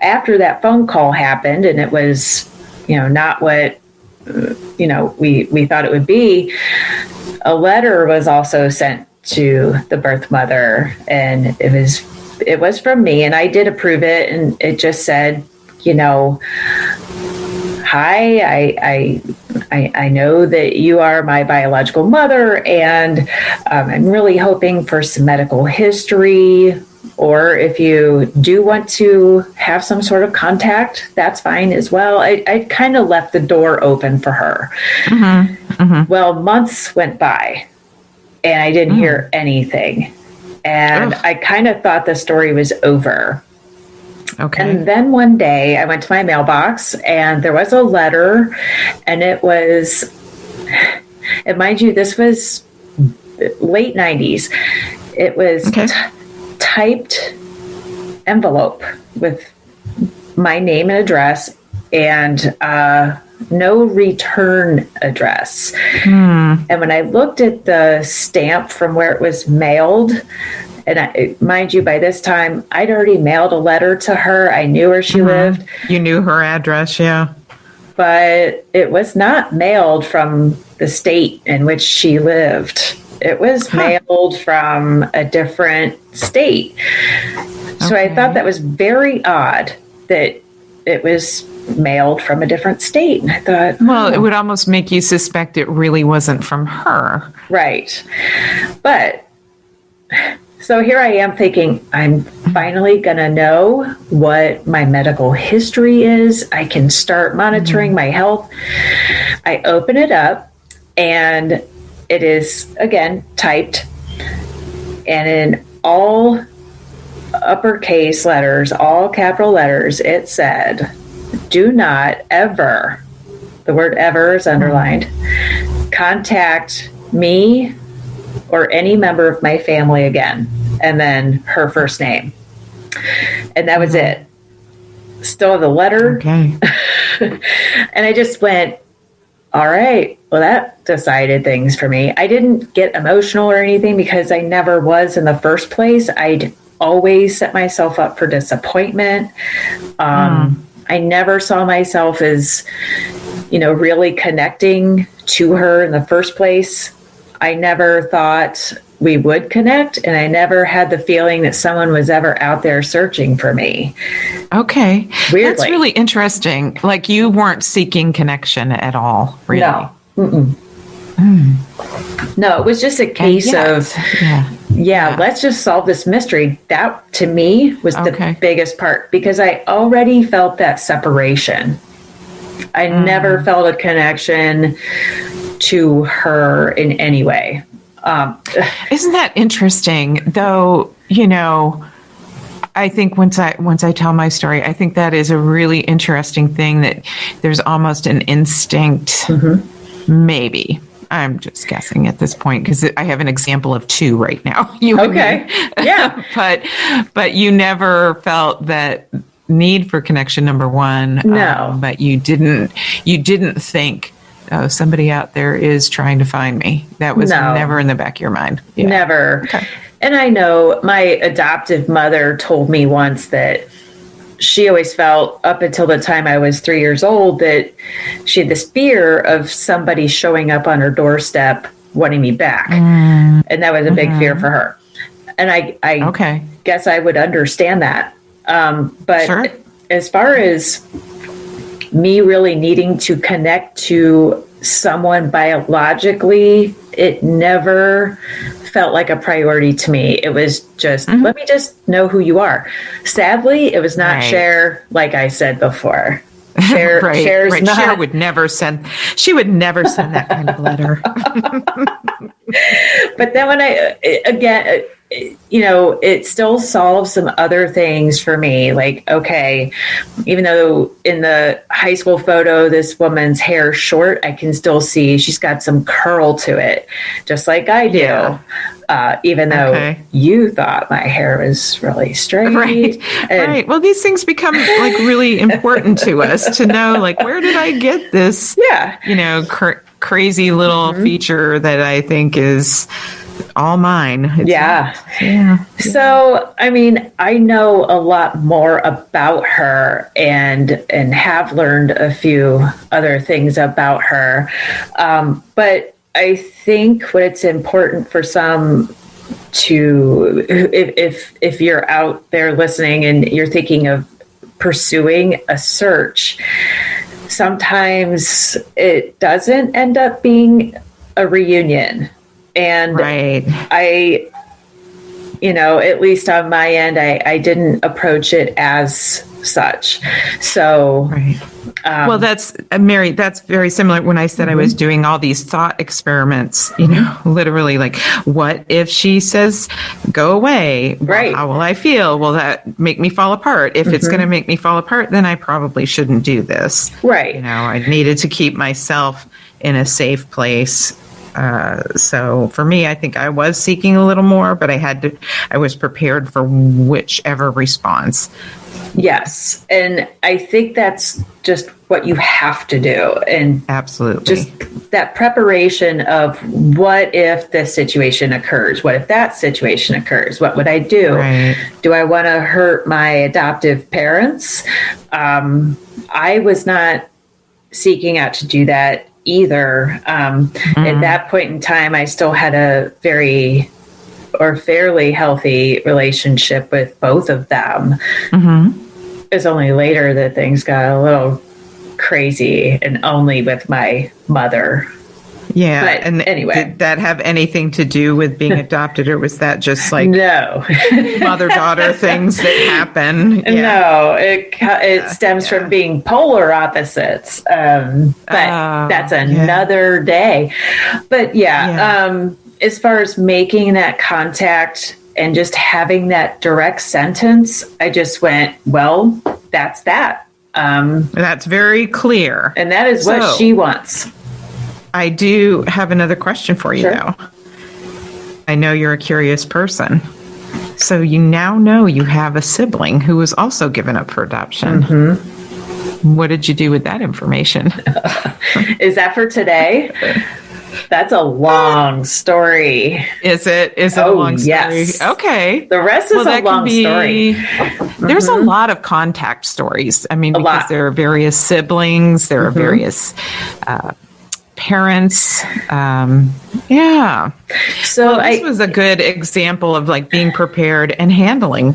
after that phone call happened, and it was, not what, we thought it would be, a letter was also sent to the birth mother, and it was from me, and I did approve it, and it just said, hi, I know that you are my biological mother, and I'm really hoping for some medical history, or if you do want to have some sort of contact, that's fine as well. I kind of left the door open for her. Mm-hmm. Mm-hmm. Well, months went by, and I didn't hear anything. And I kind of thought the story was over. Okay. And then one day I went to my mailbox, and there was a letter, and it was, and mind you, this was late 90s. It was typed envelope with my name and address, and no return address. And when I looked at the stamp from where it was mailed, and mind you, by this time, I'd already mailed a letter to her. I knew where she lived. You knew her address, yeah. But it was not mailed from the state in which she lived. It was mailed from a different state. So I thought that was very odd that it was mailed from a different state. And I thought, well, it would almost make you suspect it really wasn't from her. Right. But so here I am thinking, I'm finally going to know what my medical history is. I can start monitoring my health. I open it up, and it is, again, typed, and in all uppercase letters, all capital letters, it said, do not ever, the word ever is underlined, contact me or any member of my family again. And then her first name. And that was it. Still the letter. Okay. And I just went, all right, well, that decided things for me. I didn't get emotional or anything because I never was in the first place. I'd always set myself up for disappointment. I never saw myself as, really connecting to her in the first place. I never thought we would connect, and I never had the feeling that someone was ever out there searching for me. Okay. Weirdly. That's really interesting. Like, you weren't seeking connection at all, really? No. No, it was just a case of, let's just solve this mystery. That, to me, was the biggest part, because I already felt that separation. I never felt a connection to her in any way. Isn't that interesting, though? I think once I tell my story, I think that is a really interesting thing, that there's almost an instinct, maybe. I'm just guessing at this point because I have an example of two right now. Yeah. But you never felt that need for connection, number one. No. But you didn't think, oh, somebody out there is trying to find me. That was never in the back of your mind. Yeah. Never. Okay. And I know my adoptive mother told me once that she always felt, up until the time I was 3 years old, that she had this fear of somebody showing up on her doorstep wanting me back. And that was a big fear for her. And I guess I would understand that. But as far as me really needing to connect to someone biologically, it never felt like a priority to me. It was just, let me just know who you are. Sadly, it was not Cher, like I said before. Cher, Cher's not. Cher would never send that kind of letter. But then when it still solves some other things for me. Like, okay, even though in the high school photo, this woman's hair is short, I can still see she's got some curl to it, just like I do. Yeah. Even though you thought my hair was really straight. Right. Well, these things become like really important to us to know, like, where did I get this, crazy little feature that I think is all mine. Yeah. Yeah. So, I mean, I know a lot more about her and have learned a few other things about her. But I think what it's important for some to, if you're out there listening and you're thinking of pursuing a search, sometimes it doesn't end up being a reunion. And Right. I, at least on my end, I didn't approach it as such. So, Right. Well, that's Mary. That's very similar. When I said I was doing all these thought experiments, literally, like, what if she says, "Go away"? Well, Right. how will I feel? Will that make me fall apart? If it's going to make me fall apart, then I probably shouldn't do this. right. I needed to keep myself in a safe place. So for me, I think I was seeking a little more, but I was prepared for whichever response. Yes. And I think that's just what you have to do. And Absolutely. just that preparation of what if this situation occurs? What if that situation occurs? What would I do? Right. Do I want to hurt my adoptive parents? I was not seeking out to do that either. At that point in time, I still had a fairly healthy relationship with both of them. It's only later that things got a little crazy, and only with my mother. Yeah. But and anyway. Did that have anything to do with being adopted, or was that just like No. mother-daughter things that happen? Yeah. No, it stems from being polar opposites. But that's another day. But as far as making that contact and just having that direct sentence, I just went, well, that's that. That's very clear. And that is what she wants. I do have another question for you, Sure. though. I know you're a curious person. So you now know you have a sibling who was also given up for adoption. What did you do with that information? Is that for today? That's a long story. Is it a long story? Yes. Okay. The rest is a long story. There's a lot of contact stories. I mean, because lot. there are various siblings, there are various parents. Yeah. So This was a good example of like being prepared and handling.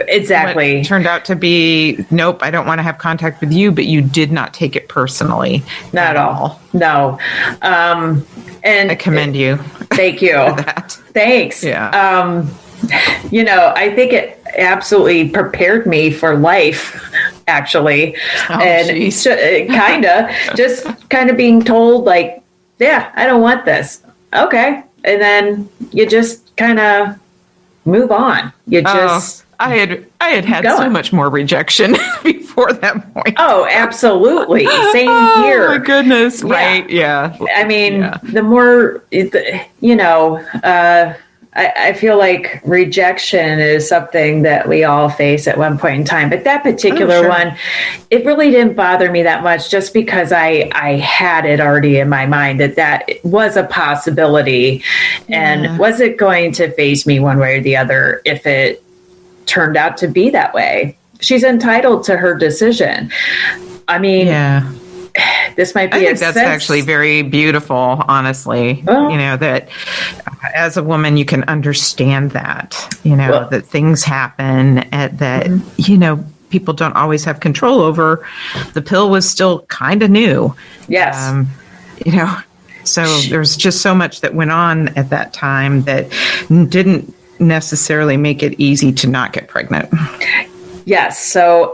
exactly. What turned out to be, nope, I don't want to have contact with you, but you did not take it personally. Not at all. No. And I commend you. thank you. for that. Thanks. Yeah. I think it absolutely prepared me for life, actually. And kind of being told, like, yeah, I don't want this. Okay. And then you just kind of move on. You just. I had going. so much more rejection before that point. Oh, absolutely. Same here. Oh my goodness. Yeah. Right. Yeah. I mean, the more, I feel like rejection is something that we all face at one point in time. But that particular one, it really didn't bother me that much, just because I had it already in my mind that was a possibility. And was it going to faze me one way or the other if it turned out to be that way? She's entitled to her decision. I mean, this might be I think that's actually very beautiful, honestly. That as a woman, you can understand that, that things happen, and that, people don't always have control over. The pill was still kind of new. Yes. So there's just so much that went on at that time that didn't necessarily make it easy to not get pregnant. Yes. So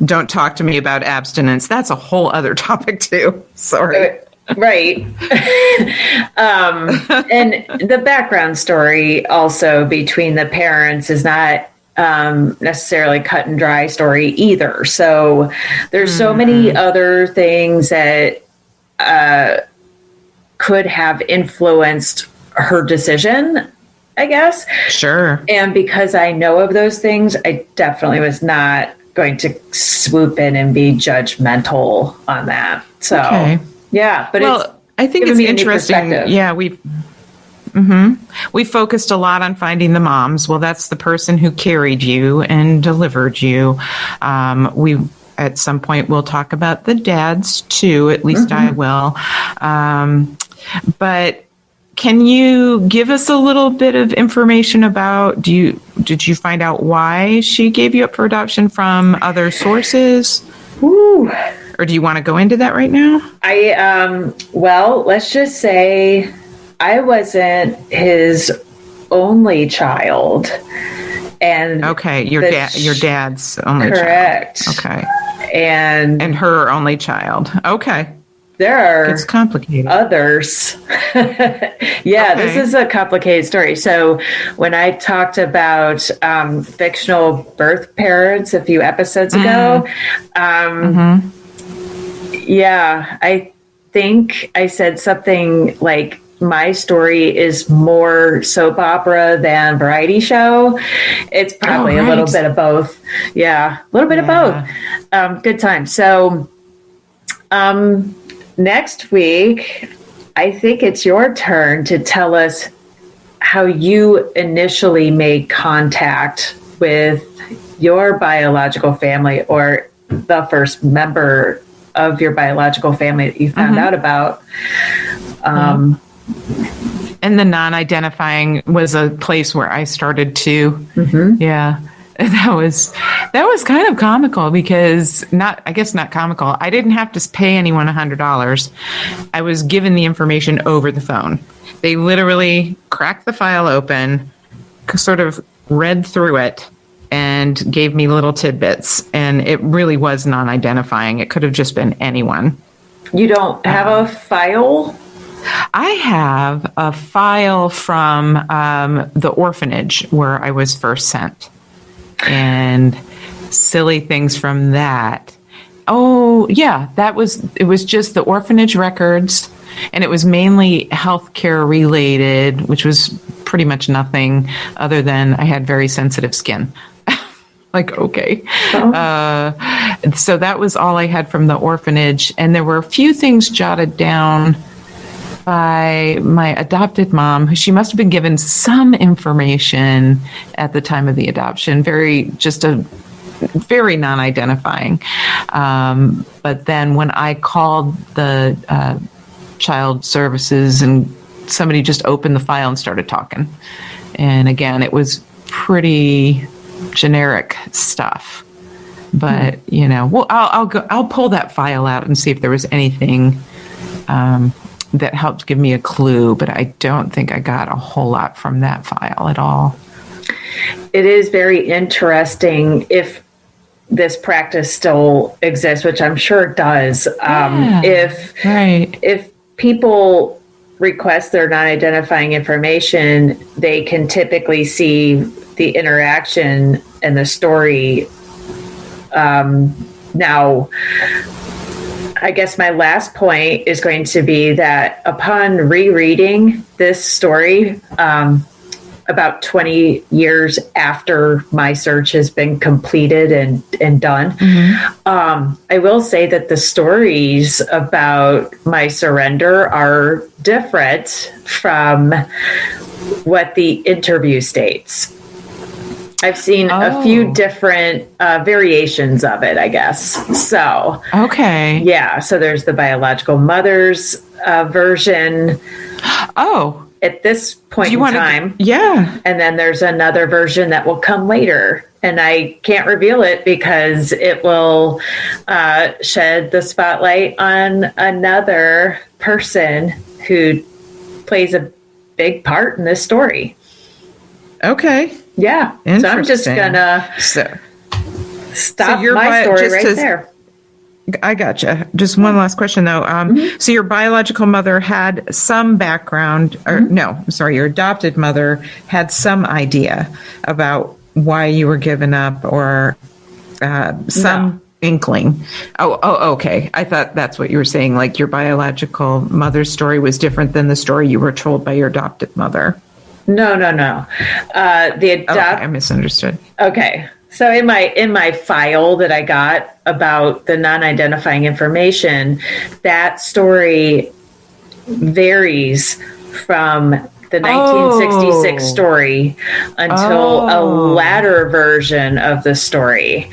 don't talk to me about abstinence. That's a whole other topic too. Sorry. Right. And the background story also between the parents is not necessarily cut and dry story either. So there's so many other things that could have influenced her decision, I guess. Sure. And because I know of those things, I definitely was not going to swoop in and be judgmental on that. So, yeah, but I think it's interesting. Yeah, We focused a lot on finding the moms. Well, that's the person who carried you and delivered you. We at some point we'll talk about the dads too. At least I will. But can you give us a little bit of information about, did you find out why she gave you up for adoption from other sources? Ooh. Or do you want to go into that right now? Well, let's just say I wasn't his only child. And okay, your dad's only correct. child. Okay. And her only child. Okay. There are it's complicated. Others. This is a complicated story. So when I talked about fictional birth parents a few episodes ago, I think I said something like my story is more soap opera than variety show. It's probably a little bit of both. Yeah, a little bit of both. Good time. So next week, I think it's your turn to tell us how you initially made contact with your biological family or the first member of your biological family that you found out about. And the non-identifying was a place where I started to. Yeah. That was kind of comical because not comical. I didn't have to pay anyone $100. I was given the information over the phone. They literally cracked the file open, sort of read through it, and gave me little tidbits. And it really was non-identifying. It could have just been anyone. You don't have a file? I have a file from the orphanage where I was first sent. And silly things from that. Oh, yeah, it was just the orphanage records, and it was mainly healthcare related, which was pretty much nothing other than I had very sensitive skin. Like, okay. So that was all I had from the orphanage. And there were a few things jotted down by my adopted mom. She must have been given some information at the time of the adoption, very non-identifying. But then when I called the child services, and somebody just opened the file and started talking. And again, it was pretty generic stuff. But, I'll pull that file out and see if there was anything that helped give me a clue, but I don't think I got a whole lot from that file at all. It is very interesting if this practice still exists, which I'm sure it does. If people request their non-identifying information, they can typically see the interaction and the story. Now, I guess my last point is going to be that upon rereading this story, about 20 years after my search has been completed and done, I will say that the stories about my surrender are different from what the interview states. I've seen a few different variations of it, I guess. So, okay. Yeah. So there's the biological mother's version. Oh. At this point in time. Yeah. And then there's another version that will come later. And I can't reveal it because it will shed the spotlight on another person who plays a big part in this story. Okay. Yeah. So I'm just going to stop my story right there. I gotcha. Just one last question, though. So your biological mother had some background, or your adopted mother had some idea about why you were given up, or some inkling. Oh, okay. I thought that's what you were saying. Like your biological mother's story was different than the story you were told by your adopted mother. No. I misunderstood. Okay. So in my file that I got about the non-identifying information, that story varies from the 1966 story until a latter version of the story.